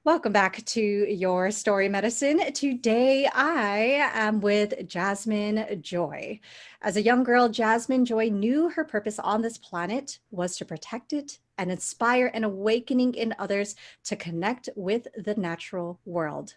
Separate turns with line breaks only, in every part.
Welcome back to Your Story Medicine. Today I am with Jasmine Joy. As a young girl, Jasmine Joy knew her purpose on this planet was to protect it and inspire an awakening in others to connect with the natural world.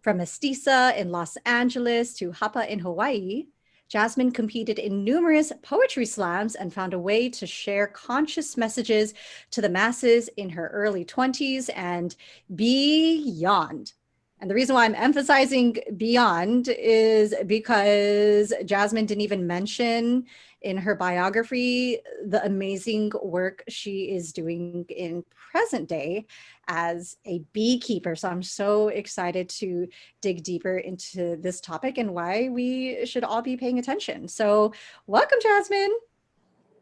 From Mestiza in Los Angeles to Hapa in Hawaii, Jasmine competed in numerous poetry slams and found a way to share conscious messages to the masses in her early 20s and beyond. And the reason why I'm emphasizing beyond is because Jasmine didn't even mention in her biography the amazing work she is doing in present day as a beekeeper. So I'm so excited to dig deeper into this topic and why we should all be paying attention. So, welcome, Jasmine.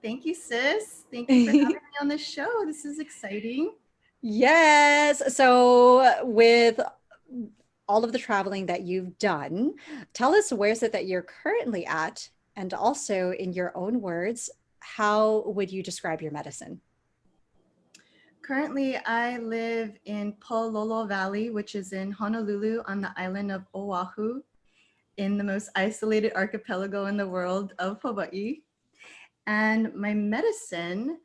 Thank you, sis. Thank you for having me on the show. This is exciting.
Yes. So, with all of the traveling that you've done, tell us where is it that you're currently at? And also, in your own words, how would you describe your medicine?
Currently, I live in Pololo Valley, which is in Honolulu on the island of Oahu, in the most isolated archipelago in the world of Hawaii. And my medicine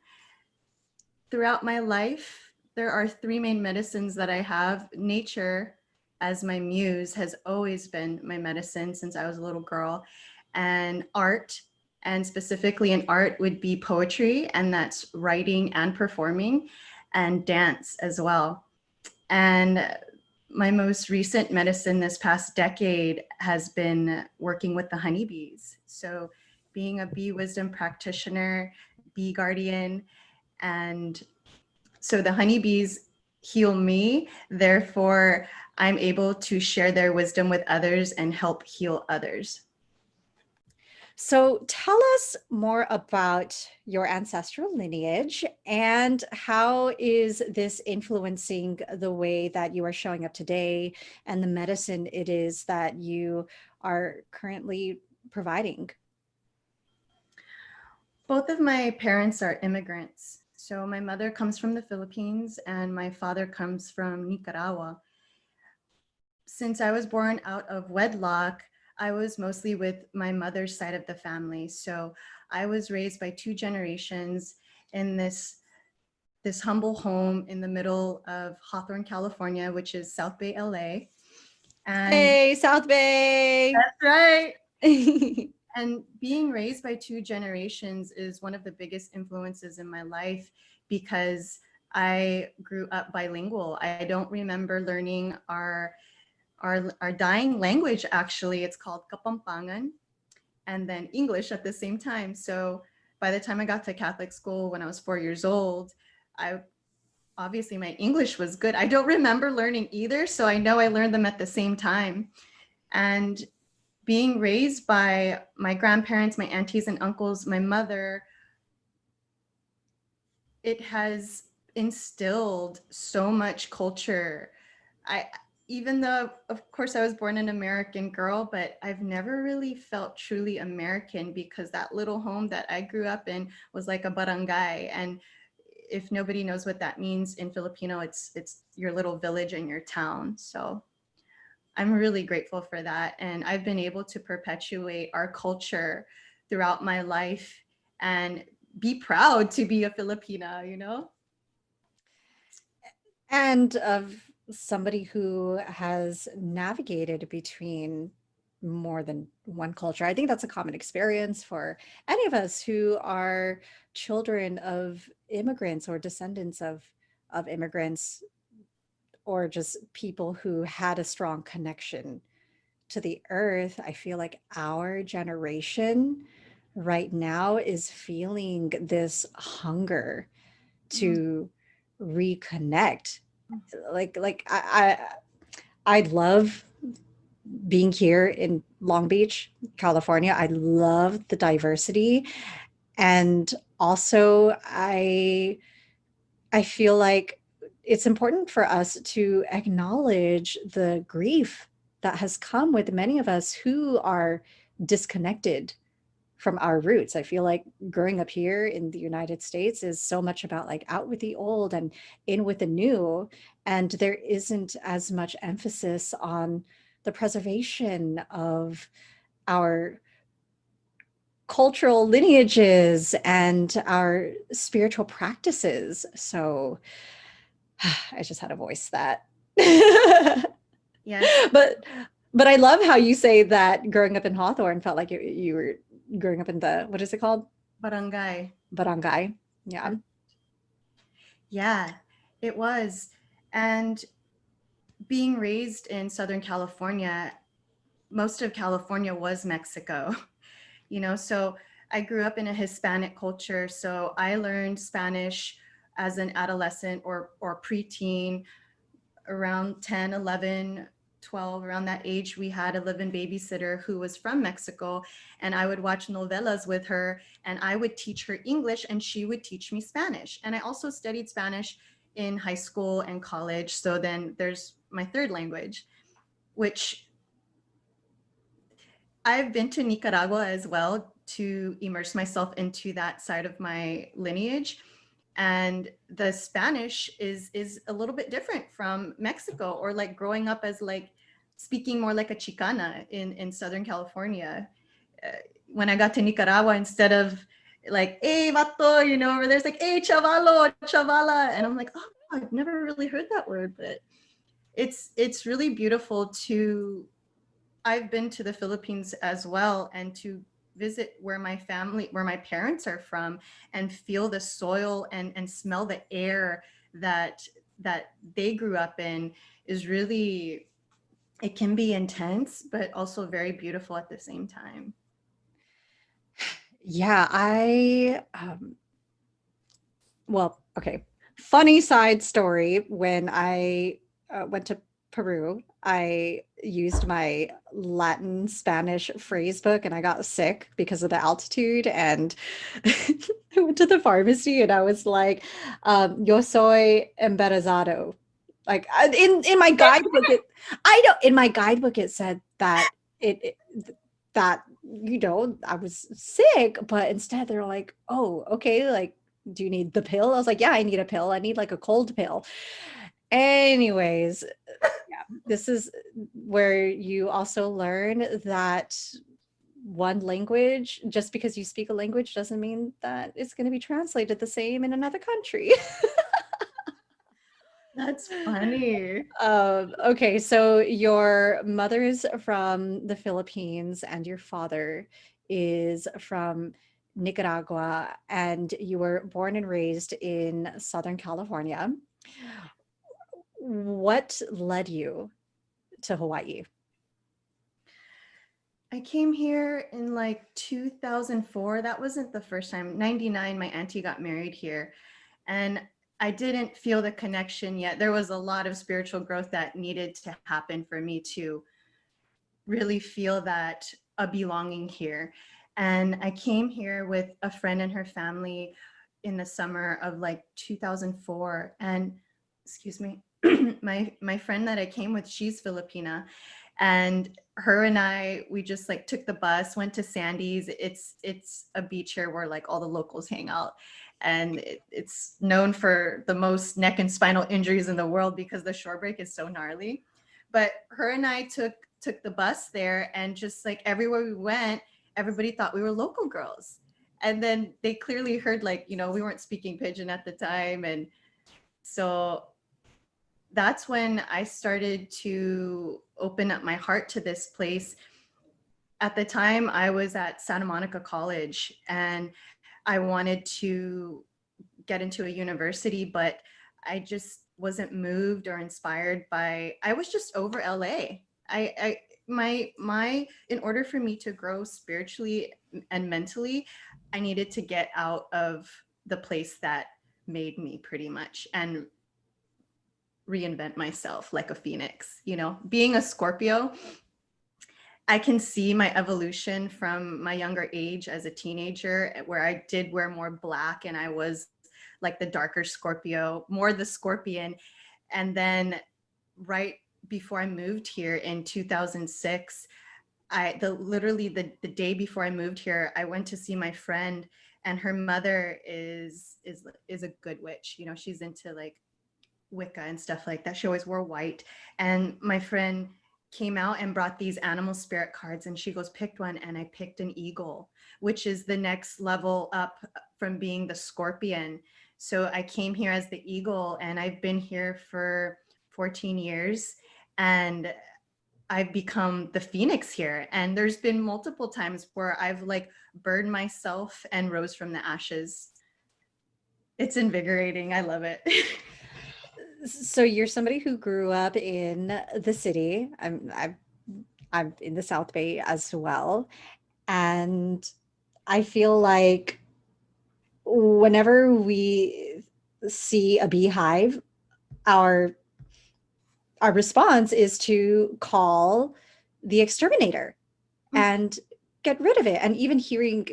throughout my life, there are three main medicines that I have. Nature, as my muse, has always been my medicine since I was a little girl. And art, and specifically in art, would be poetry, and that's writing and performing, and dance as well. And my most recent medicine this past decade has been working with the honeybees. So, being a bee wisdom practitioner, bee guardian, and so the honeybees heal me. Therefore, I'm able to share their wisdom with others and help heal others.
So, tell us more about your ancestral lineage and how is this influencing the way that you are showing up today and the medicine it is that you are currently providing?
Both of my parents are immigrants. So my mother comes from the Philippines and my father comes from Nicaragua. Since I was born out of wedlock, I was mostly with my mother's side of the family. So I was raised by two generations in this humble home in the middle of Hawthorne, California, which is South Bay, LA. And
Hey, South Bay.
that's right. And being raised by two generations is one of the biggest influences in my life because I grew up bilingual. I don't remember learning our dying language. Actually, it's called Kapampangan, and then English at the same time. So by the time I got to Catholic school when I was 4 years old, I obviously my English was good. I don't remember learning either, so I know I learned them at the same time. And being raised by my grandparents, my aunties and uncles, my mother, it has instilled so much culture. I Even though of course I was born an American girl, but I've never really felt truly American because that little home that I grew up in was like a barangay. And if nobody knows what that means in Filipino, it's your little village and your town. So I'm really grateful for that. And I've been able to perpetuate our culture throughout my life and be proud to be a Filipina, you know?
And of somebody who has navigated between more than one culture. I think that's a common experience for any of us who are children of immigrants or descendants of immigrants or just people who had a strong connection to the earth. I feel like our generation right now is feeling this hunger to reconnect. I love being here in Long Beach, California. I love the diversity, and also I feel like it's important for us to acknowledge the grief that has come with many of us who are disconnected from our roots. I feel like growing up here in the United States is so much about like out with the old and in with the new, and there isn't as much emphasis on the preservation of our cultural lineages and our spiritual practices. So I just had to voice that.
Yes,
but but I love how you say that growing up in Hawthorne felt like you were growing up in the, what is it called?
barangay.
Barangay. Yeah.
Yeah, it was. And being raised in Southern California, most of California was Mexico, so I grew up in a Hispanic culture. So I learned Spanish as an adolescent or preteen around 10, 11, 12. Around that age, we had a live-in babysitter who was from Mexico, and I would watch novelas with her, and I would teach her English and she would teach me Spanish. And I also studied Spanish in high school and college. So then there's my third language, which I've been to Nicaragua as well to immerse myself into that side of my lineage. And the Spanish is a little bit different from Mexico, or like growing up as like speaking more like a Chicana in Southern California. When I got to Nicaragua, instead of like, hey, vato, where there's like, hey, chavalo, chavala. And I'm like, oh, I've never really heard that word, but it's really beautiful to I've been to the Philippines as well, and to visit where my parents are from, and feel the soil and smell the air that they grew up in is really, it can be intense, but also very beautiful at the same time.
Yeah, well, okay. Funny side story. When I went to Peru, I used my Latin Spanish phrase book and I got sick because of the altitude. And I went to the pharmacy and I was like, yo soy embarazado. Like in my guidebook, I don't, in my guidebook, it said that it that, I was sick, but instead they're like, oh, okay, like, do you need the pill? I was like, yeah, I need a pill. I need like a cold pill. Anyways, yeah, this is where you also learn that one language, just because you speak a language doesn't mean that it's going to be translated the same in another country.
That's funny.
Okay, so your mother's from the Philippines and your father is from Nicaragua, and you were born and raised in Southern California. What led you to Hawaii?
I came here in like 2004. That wasn't the first time. 99, my auntie got married here. And I didn't feel the connection yet. There was a lot of spiritual growth that needed to happen for me to really feel that a belonging here. And I came here with a friend and her family in the summer of like 2004. And excuse me, my friend that I came with, she's Filipina, and her and we just like took the bus, went to Sandy's. It's a beach here where like all the locals hang out, and it's known for the most neck and spinal injuries in the world because the shore break is so gnarly. But her and I took the bus there, and just like everywhere we went, everybody thought we were local girls. And then they clearly heard, like, we weren't speaking pidgin at the time. And so that's when I started to open up my heart to this place. At the time, I was at Santa Monica College, and I wanted to get into a university, but I just wasn't moved or inspired by, I was just over LA. My in order for me to grow spiritually and mentally, I needed to get out of the place that made me, pretty much, and reinvent myself like a phoenix. Being a Scorpio, I can see my evolution from my younger age as a teenager, where I did wear more black and I was like the darker Scorpio, more the scorpion. And then right before I moved here in 2006, the day before I moved here, I went to see my friend, and her mother is a good witch. You know, she's into like Wicca and stuff like that. She always wore white. And my friend came out and brought these animal spirit cards, and she goes, picked one, and I picked an eagle, which is the next level up from being the scorpion. So I came here as the eagle, and I've been here for 14 years, and I've become the phoenix here. And there's been multiple times where I've like burned myself and rose from the ashes. It's invigorating. I love it.
So you're somebody who grew up in the city. I'm in the South Bay as well, and I feel like whenever we see a beehive, our our response is to call the exterminator and get rid of it. And even hearing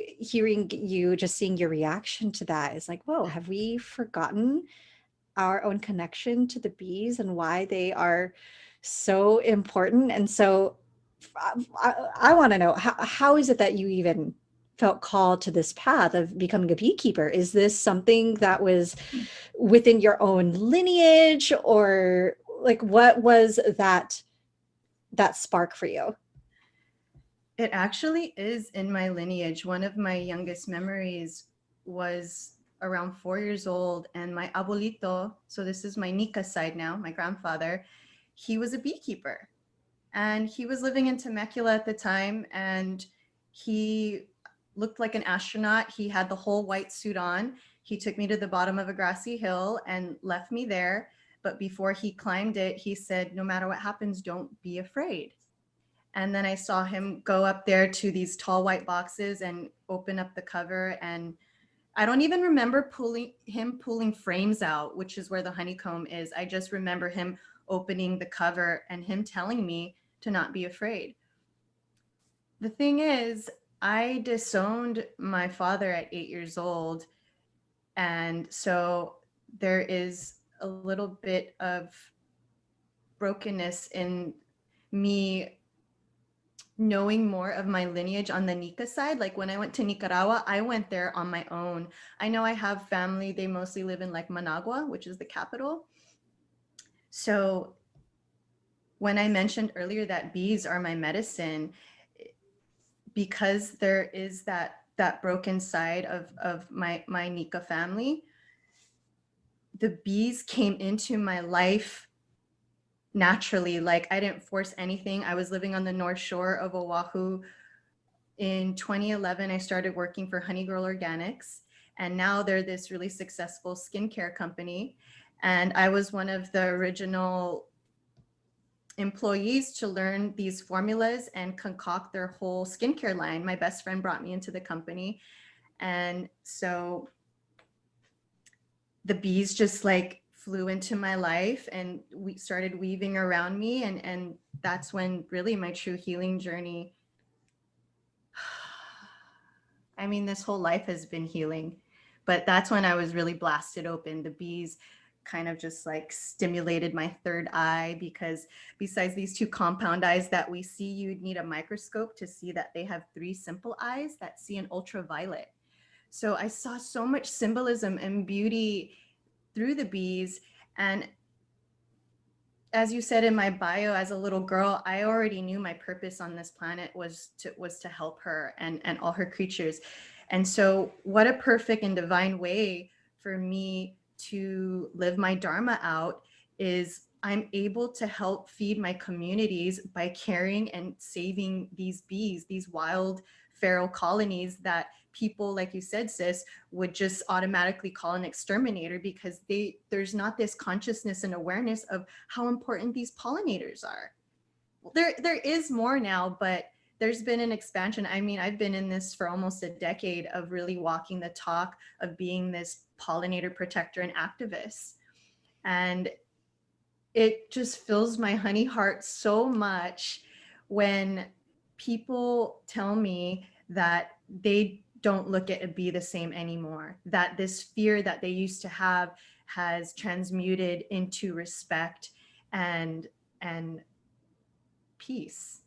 you, just seeing your reaction to that is like, whoa, have we forgotten our own connection to the bees and why they are so important? And so I want to know, how is it that you even felt called to this path of becoming a beekeeper? Is this something that was within your own lineage, or like what was that spark for you?
It actually is in my lineage. One of my youngest memories was around 4 years old, and my abuelito, so this is my Nika side now, my grandfather, he was a beekeeper. And he was living in Temecula at the time, and he looked like an astronaut. He had the whole white suit on. He took me to the bottom of a grassy hill and left me there. But before he climbed it, he said, no matter what happens, don't be afraid. And then I saw him go up there to these tall white boxes and open up the cover. And I don't even remember pulling frames out, which is where the honeycomb is. I just remember him opening the cover and him telling me to not be afraid. The thing is, I disowned my father at 8 years old. And so there is a little bit of brokenness in me knowing more of my lineage on the Nika side. Like when I went to Nicaragua, I went there on my own. I know I have family, they mostly live in like Managua, which is the capital. So when I mentioned earlier that bees are my medicine, because there is that broken side of my Nika family, the bees came into my life naturally. Like I didn't force anything. I was living on the North Shore of Oahu. In 2011, I started working for Honey Girl Organics, and now they're this really successful skincare company. And I was one of the original employees to learn these formulas and concoct their whole skincare line. My best friend brought me into the company. And so the bees just like flew into my life, and we started weaving around me. And that's when really my true healing journey, I mean, this whole life has been healing, but that's when I was really blasted open. The bees kind of just like stimulated my third eye, because besides these two compound eyes that we see, you'd need a microscope to see that they have three simple eyes that see in ultraviolet. So I saw so much symbolism and beauty through the bees. And as you said in my bio, as a little girl, I already knew my purpose on this planet was to help her and all her creatures. And so what a perfect and divine way for me to live my dharma out is I'm able to help feed my communities by caring and saving these bees, these wild feral colonies that people, like you said, sis, would just automatically call an exterminator, because there's not this consciousness and awareness of how important these pollinators are. There is more now, but there's been an expansion. I mean, I've been in this for almost a decade of really walking the talk of being this pollinator protector and activist. And it just fills my honey heart so much when people tell me that they don't look at a bee the same anymore, that this fear that they used to have has transmuted into respect and peace.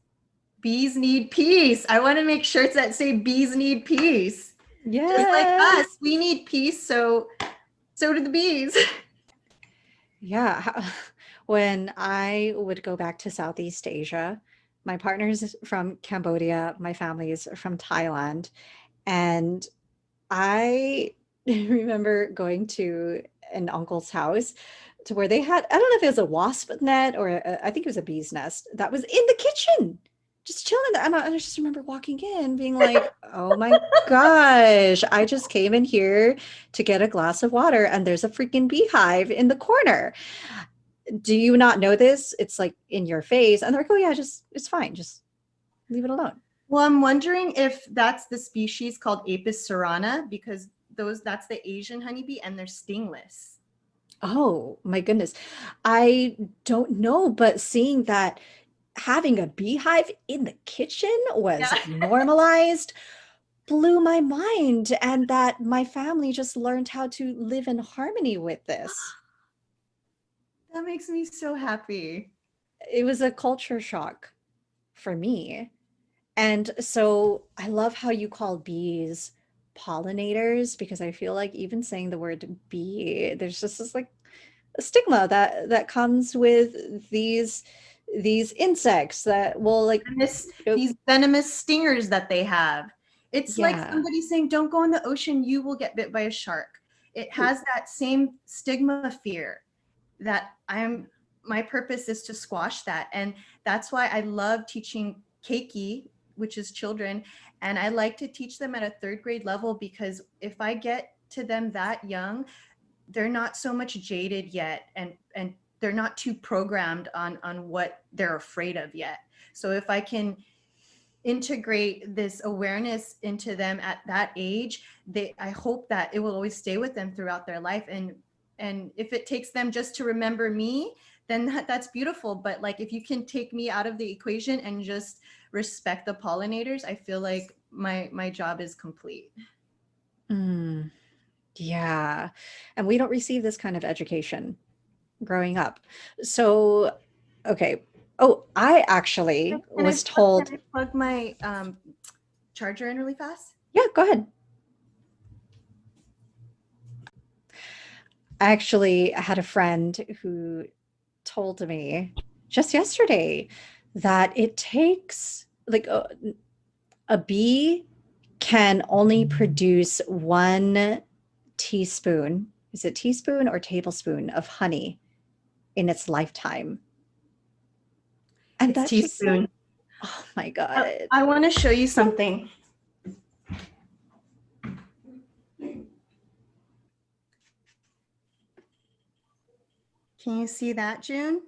bees need peace. I want to make shirts that say bees need peace. Just like
Yeah.
us, we need peace, so do the bees.
Yeah. When I would go back to Southeast Asia, my partner's from Cambodia, my family is from Thailand, and I remember going to an uncle's house to where they had, I don't know if it was a wasp net or I think it was a bee's nest that was in the kitchen, just chilling there. And I just remember walking in being like, oh my gosh, I just came in here to get a glass of water and there's a freaking beehive in the corner. Do you not know this? It's like in your face. And they're like, oh yeah, just, it's fine. Just leave it alone.
Well, I'm wondering if that's the species called Apis cerana, because that's the Asian honeybee and they're stingless.
Oh my goodness. I don't know, but seeing that having a beehive in the kitchen was
Yeah.
normalized blew my mind, and that my family just learned how to live in harmony with this.
That makes me so happy.
It was a culture shock for me. And so I love how you call bees pollinators because I feel like even saying the word bee, there's just this like a stigma that comes with these insects that will like
And
you know,
these venomous stingers that they have. It's like
yeah.
somebody saying, don't go in the ocean, you will get bit by a shark. It has that same stigma fear that my purpose is to squash that. And that's why I love teaching keiki, which is children. And I like to teach them at a third grade level because if I get to them that young, they're not so much jaded yet and they're not too programmed on what they're afraid of yet. So if I can integrate this awareness into them at that age, I hope that it will always stay with them throughout their life. And if it takes them just to remember me, then that's beautiful. But like if you can take me out of the equation and just respect the pollinators, I feel like my job is complete.
Mm, yeah. And we don't receive this kind of education growing up. So, okay. Oh, I actually was
Can
told,
I plug my charger in really fast?
yeah, go ahead. I actually had a friend who told me just yesterday that it takes like a bee can only produce 1 teaspoon, is it teaspoon or tablespoon of honey in its lifetime. And
It's
that's just like,
teaspoon.
oh my God.
I want to show you something. Can you see that, June?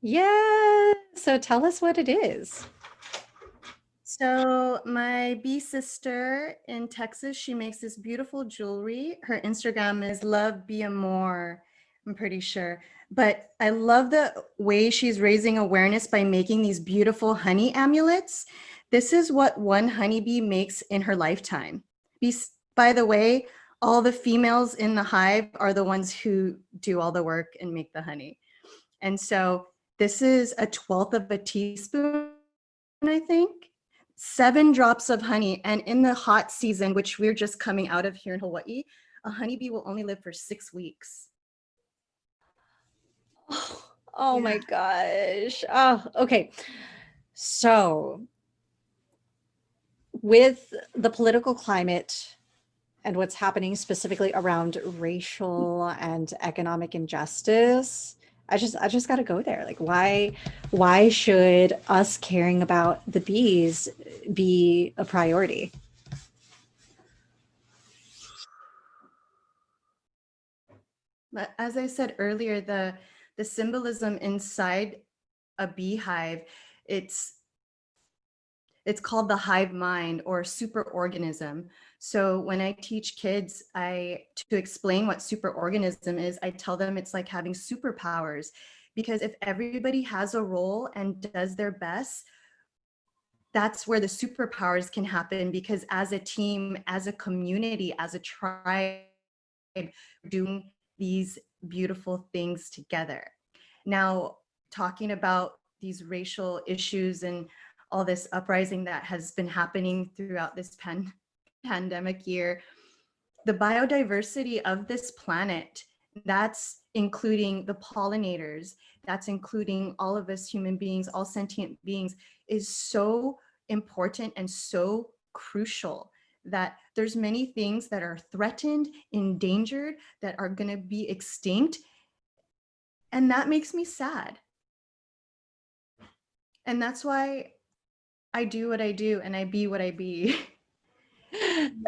Yeah. So tell us what it is.
So my bee sister in Texas, she makes this beautiful jewelry. Her Instagram is Love Be Amore, I'm pretty sure. But I love the way she's raising awareness by making these beautiful honey amulets. This is what one honeybee makes in her lifetime. By the way, all the females in the hive are the ones who do all the work and make the honey. And so this is a 12th of a teaspoon, I think, 7 drops of honey. And in the hot season, which we're just coming out of here in Hawaii, a honeybee will only live for 6 weeks.
Oh, oh
Yeah.
my gosh. Oh, okay. So, with the political climate and what's happening specifically around racial and economic injustice, I just got to go there. Like why should us caring about the bees be a priority?
But as I said earlier, the symbolism inside a beehive, it's it's called the hive mind or superorganism. So when I teach kids, to explain what superorganism is, I tell them it's like having superpowers, because if everybody has a role and does their best, that's where the superpowers can happen, because as a team, as a community, as a tribe, doing these beautiful things together. Now, talking about these racial issues and all this uprising that has been happening throughout this pandemic year, the biodiversity of this planet, that's including the pollinators, that's including all of us human beings, all sentient beings, is so important and so crucial that there's many things that are threatened, endangered, that are going to be extinct. And that makes me sad. And that's why I do what I do and I be what I be.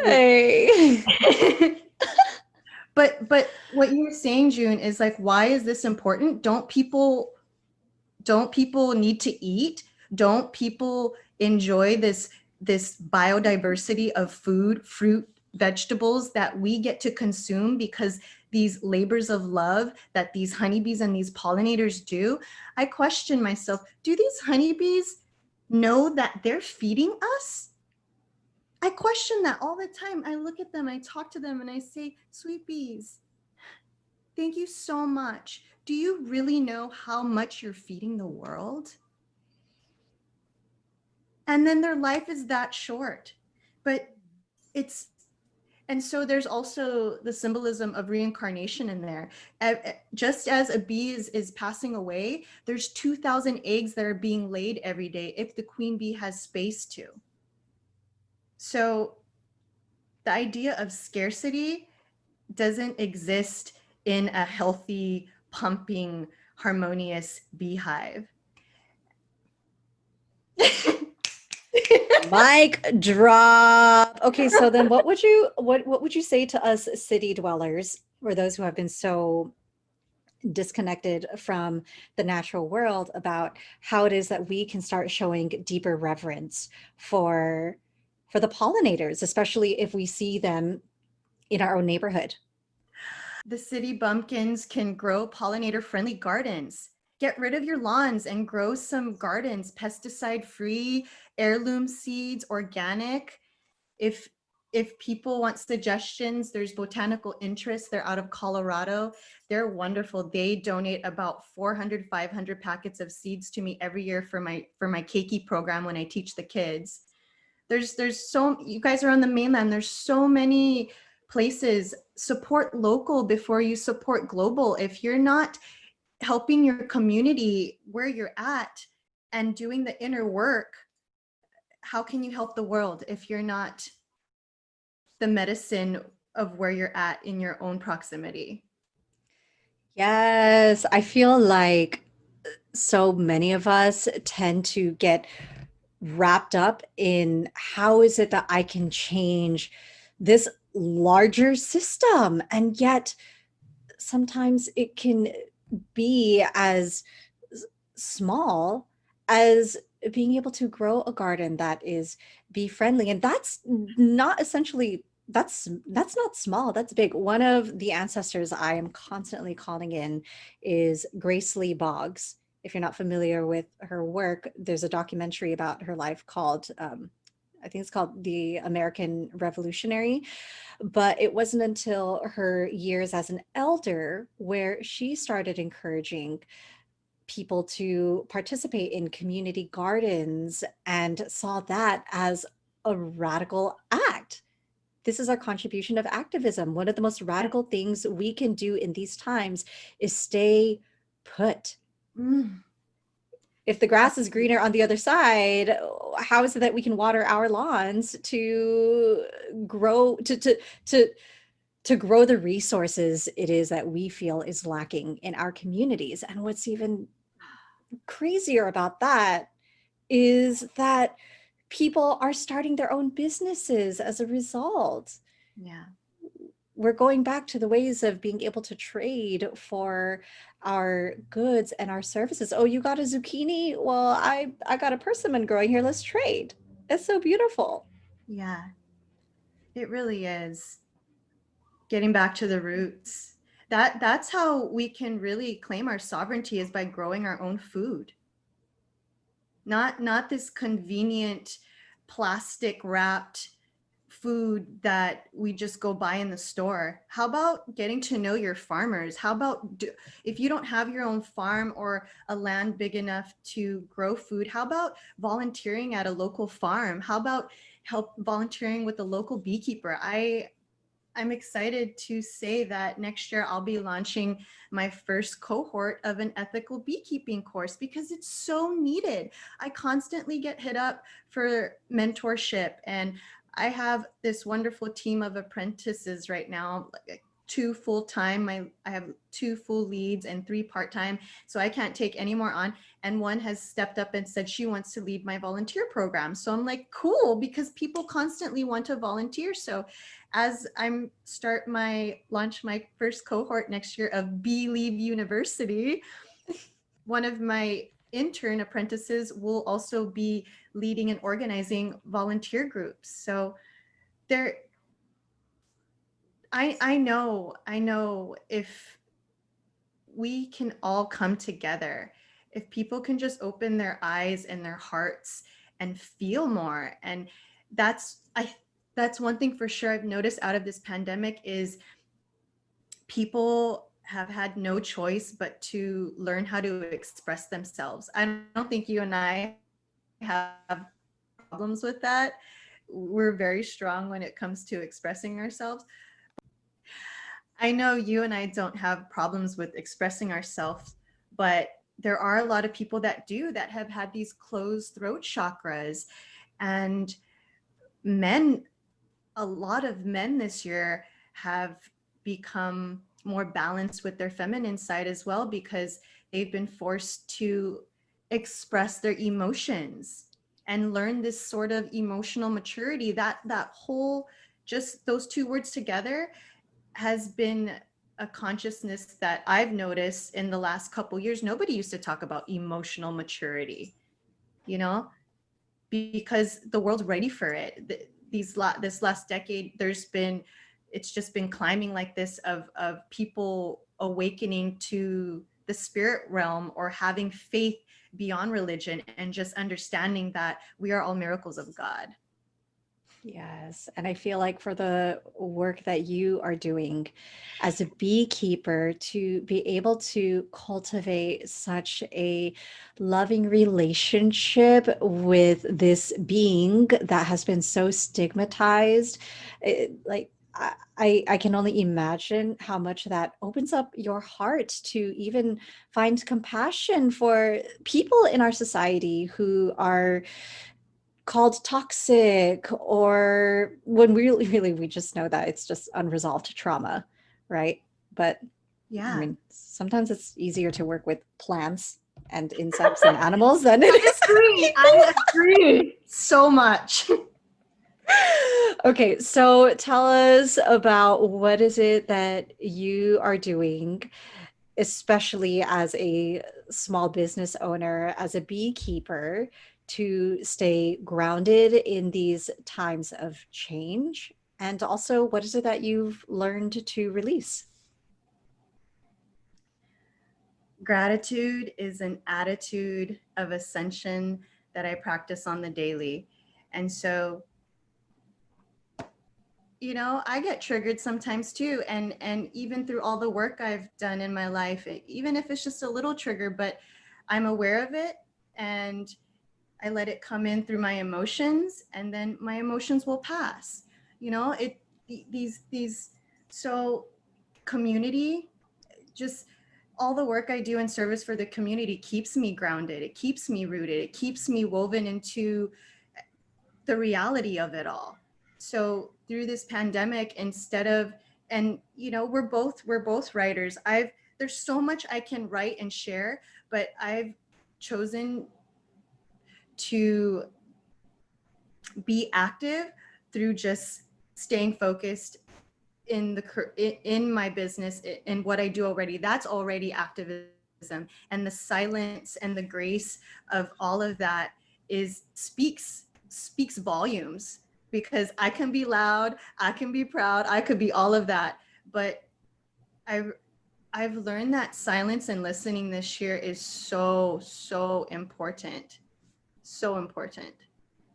Hey.
But what you were saying, June, is like, why is this important? Don't people need to eat? Don't people enjoy this biodiversity of food, fruit, vegetables that we get to consume because these labors of love that these honeybees and these pollinators do? I question myself, do these honeybees know that they're feeding us? I question that all the time. I look at them, I talk to them, and I say, sweet bees, thank you so much. Do you really know how much you're feeding the world? And then their life is that short. But it's, and so there's also the symbolism of reincarnation in there. Just as a bee is passing away, there's 2,000 eggs that are being laid every day if the queen bee has space to. So the idea of scarcity doesn't exist in a healthy, pumping, harmonious beehive.
Mic drop. Okay, so then what would you say to us city dwellers, or those who have been so disconnected from the natural world, about how it is that we can start showing deeper reverence for the pollinators, especially if we see them in our own neighborhood?
The city bumpkins can grow pollinator-friendly gardens. Get rid of your lawns and grow some gardens, pesticide-free, heirloom seeds, organic. If people want suggestions, there's Botanical Interest. They're out of Colorado. They're wonderful. They donate about 400, 500 packets of seeds to me every year for my keiki program when I teach the kids. There's so, you guys are on the mainland. There's so many places. Support local before you support global. If you're not helping your community where you're at and doing the inner work, how can you help the world if you're not the medicine of where you're at in your own proximity?
Yes, I feel like so many of us tend to get wrapped up in how is it that I can change this larger system, and yet sometimes it can be as small as being able to grow a garden that is bee friendly. And that's not essentially, that's not small, that's big. One of the ancestors I am constantly calling in is Grace Lee Boggs. If you're not familiar with her work, there's a documentary about her life called I think it's called The American Revolutionary. But it wasn't until her years as an elder where she started encouraging people to participate in community gardens and saw that as a radical act. This is our contribution of activism. One of the most radical things we can do in these times is stay put.
Mm.
If the grass is greener on the other side, how is it that we can water our lawns to grow to grow the resources it is that we feel is lacking in our communities? And what's even crazier about that is that people are starting their own businesses as a result.
Yeah.
We're going back to the ways of being able to trade for our goods and our services. Oh, you got a zucchini? Well, I got a persimmon growing here. Let's trade. It's so beautiful.
Yeah, it really is. Getting back to the roots. That's how we can really claim our sovereignty, is by growing our own food. Not this convenient plastic wrapped food that we just go buy in the store? How about getting to know your farmers? How about if you don't have your own farm or a land big enough to grow food, how about volunteering at a local farm? How about help volunteering with a local beekeeper? I'm excited to say that next year I'll be launching my first cohort of an ethical beekeeping course because it's so needed. I constantly get hit up for mentorship, and I have this wonderful team of apprentices right now, like 2 full-time. I have 2 full leads and 3 part-time, so I can't take any more on. And one has stepped up and said she wants to lead my volunteer program. So I'm like, cool, because people constantly want to volunteer. So as I'm launch my first cohort next year of Beelieve University, one of my intern apprentices will also be leading and organizing volunteer groups. So there, I know if we can all come together, if people can just open their eyes and their hearts and feel more. And that's I that's one thing for sure I've noticed out of this pandemic is people have had no choice but to learn how to express themselves. I don't think you and I have problems with that. We're very strong when it comes to expressing ourselves. I know you and I don't have problems with expressing ourselves, but there are a lot of people that do, that have had these closed throat chakras. And men, a lot of men this year have become more balanced with their feminine side as well, because they've been forced to express their emotions and learn this sort of emotional maturity. That whole, just those 2 words together has been a consciousness that I've noticed in the last couple years. Nobody used to talk about emotional maturity, you know, because the world's ready for it. This last decade, it's just been climbing like this of people awakening to the spirit realm, or having faith beyond religion, and just understanding that we are all miracles of God.
Yes. And I feel like for the work that you are doing as a beekeeper, to be able to cultivate such a loving relationship with this being that has been so stigmatized, like I can only imagine how much that opens up your heart to even find compassion for people in our society who are called toxic, or when really we just know that it's just unresolved trauma, right? But I
Yeah.
mean, sometimes it's easier to work with plants and insects and animals than it
I
is
agree. I agree so much.
okay, so tell us about what is it that you are doing, especially as a small business owner, as a beekeeper, to stay grounded in these times of change? And also, what is it that you've learned to release?
Gratitude is an attitude of ascension that I practice on the daily. And so, I get triggered sometimes too. And even through all the work I've done in my life, even if it's just a little trigger, but I'm aware of it, and I let it come in through my emotions, and then my emotions will pass. These so community, just all the work I do in service for the community keeps me grounded. It keeps me rooted. It keeps me woven into the reality of it all. So through this pandemic, instead of, and we're both writers. There's so much I can write and share, but I've chosen to be active through just staying focused in my business, in what I do already. That's already activism, and the silence and the grace of all of that speaks volumes, because I can be loud, I can be proud, I could be all of that, but I've I've learned that silence and listening this year is so important, so important,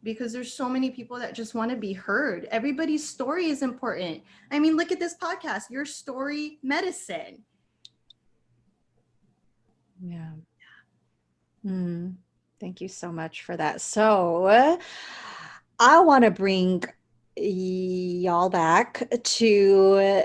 because there's so many people that just want to be heard. Everybody's story is important. I mean, look at this podcast, Your Story Medicine.
Yeah. Thank you so much for that. So I want to bring y'all back to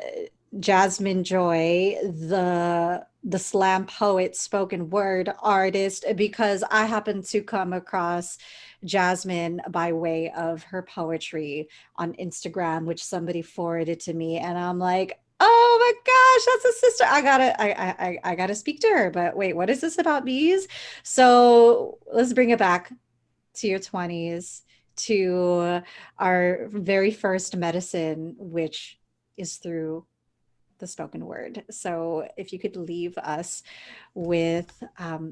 Jasmine Joy, the slam poet, spoken word artist, because I happened to come across Jasmine by way of her poetry on Instagram, which somebody forwarded to me, and I'm like, oh my gosh, that's a sister. I gotta speak to her. But wait, what is this about bees? So let's bring it back to your 20s, to our very first medicine, which is through the spoken word. So if you could leave us with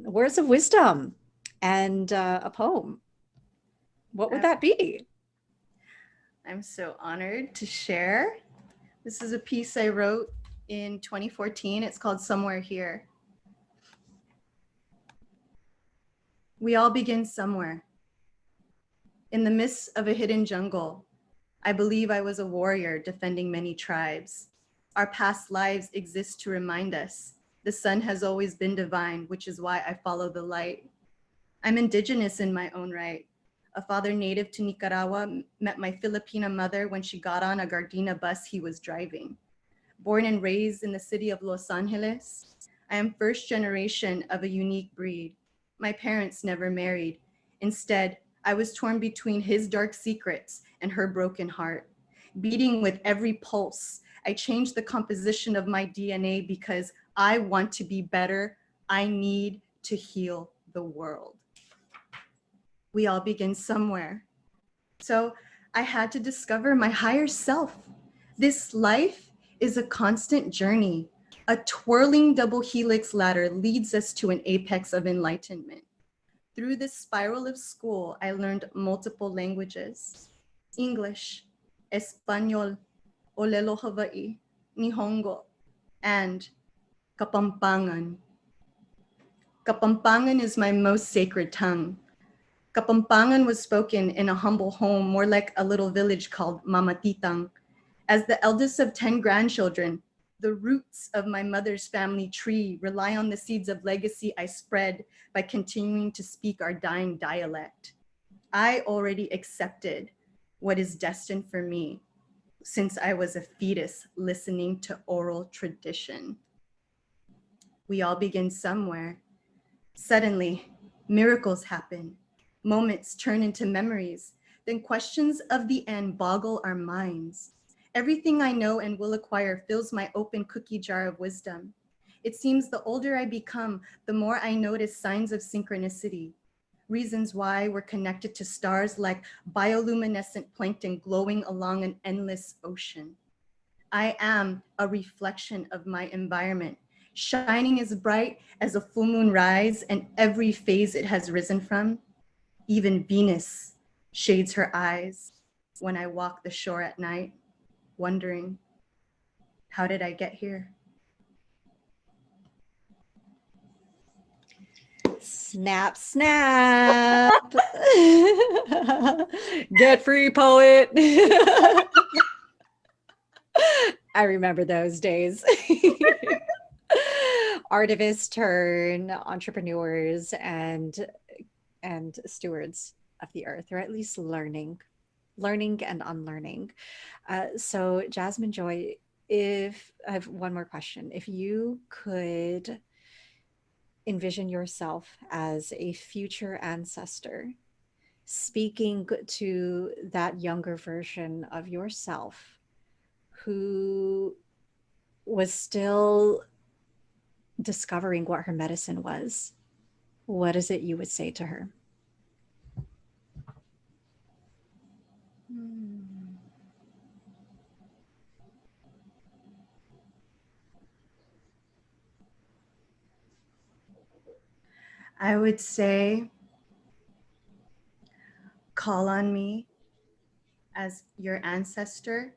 words of wisdom and a poem, what would that be?
I'm so honored to share. This is a piece I wrote in 2014. It's called Somewhere Here. We all begin somewhere. In the midst of a hidden jungle, I believe I was a warrior defending many tribes. Our past lives exist to remind us the sun has always been divine, which is why I follow the light. I'm indigenous in my own right. A father native to Nicaragua met my Filipina mother when she got on a Gardena bus he was driving. Born and raised in the city of Los Angeles, I am first generation of a unique breed. My parents never married. Instead, I was torn between his dark secrets and her broken heart. Beating with every pulse, I changed the composition of my DNA because I want to be better. I need to heal the world. We all begin somewhere. So I had to discover my higher self. This life is a constant journey. A twirling double helix ladder leads us to an apex of enlightenment. Through this spiral of school, I learned multiple languages: English, Espanol, Olelo Hawaii, Nihongo, and Kapampangan. Kapampangan is my most sacred tongue. Kapampangan was spoken in a humble home, more like a little village called Mamatitang. As the eldest of 10 grandchildren, the roots of my mother's family tree rely on the seeds of legacy I spread by continuing to speak our dying dialect. I already accepted what is destined for me since I was a fetus listening to oral tradition. We all begin somewhere. Suddenly, miracles happen. Moments turn into memories. Then questions of the end boggle our minds. Everything I know and will acquire fills my open cookie jar of wisdom. It seems the older I become, the more I notice signs of synchronicity. Reasons why we're connected to stars like bioluminescent plankton glowing along an endless ocean. I am a reflection of my environment, shining as bright as a full moon rise and every phase it has risen from. Even Venus shades her eyes when I walk the shore at night, wondering, how did I get here?
Snap, snap. Get free, poet. I remember those days. Artivists turn entrepreneurs and stewards of the earth, or at least learning and unlearning. So Jasmine Joy, if I have one more question, if you could envision yourself as a future ancestor speaking to that younger version of yourself who was still discovering what her medicine was, what is it you would say to her?
I would say, call on me as your ancestor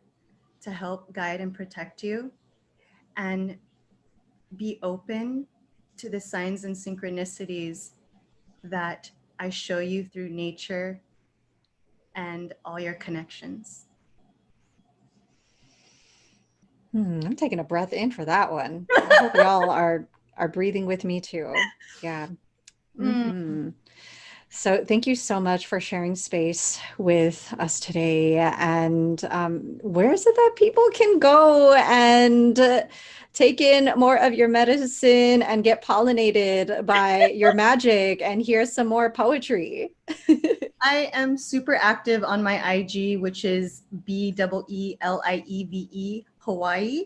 to help guide and protect you, and be open to the signs and synchronicities that I show you through nature and all your connections.
I'm taking a breath in for that one. I hope y'all are breathing with me too. Yeah.
Mm,
hmm So thank you so much for sharing space with us today. And where is it that people can go and take in more of your medicine and get pollinated by your magic and hear some more poetry?
I am super active on my IG, which is BEELIEVE Hawaii.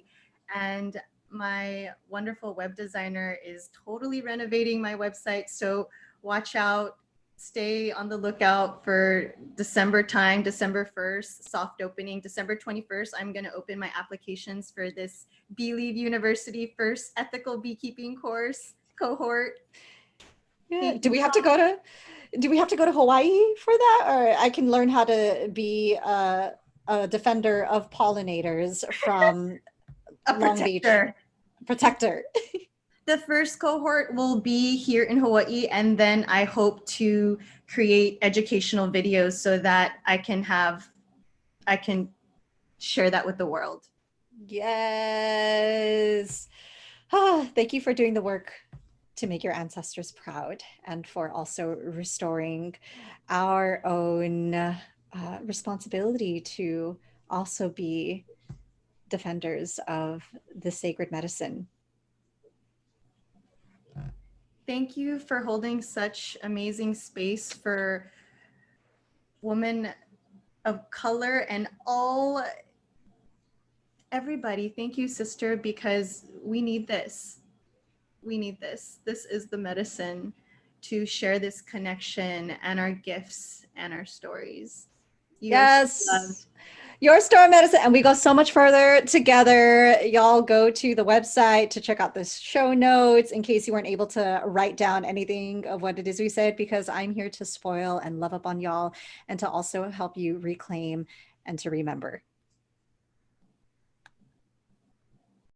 And my wonderful web designer is totally renovating my website. So watch out, stay on the lookout for December time, December 1st, soft opening. December 21st, I'm going to open my applications for this Believe University first ethical beekeeping course cohort.
Yeah.
Thank you so
Do we have to go to Hawaii for that? Or I can learn how to be a defender of pollinators from
a
Long Beach.
protector.
Protector.
The first cohort will be here in Hawaii, and then I hope to create educational videos so that I can share that with the world.
Yes. Ah, thank you for doing the work to make your ancestors proud and for also restoring our own responsibility to also be defenders of the sacred medicine.
Thank you for holding such amazing space for women of color and all everybody. Thank you, sister, because we need this. We need this. This is the medicine to share this connection and our gifts and our stories. You are so loved.
Yes. Your Store Medicine. And we go so much further together. Y'all go to the website to check out the show notes in case you weren't able to write down anything of what it is we said, because I'm here to spoil and love up on y'all and to also help you reclaim and to remember.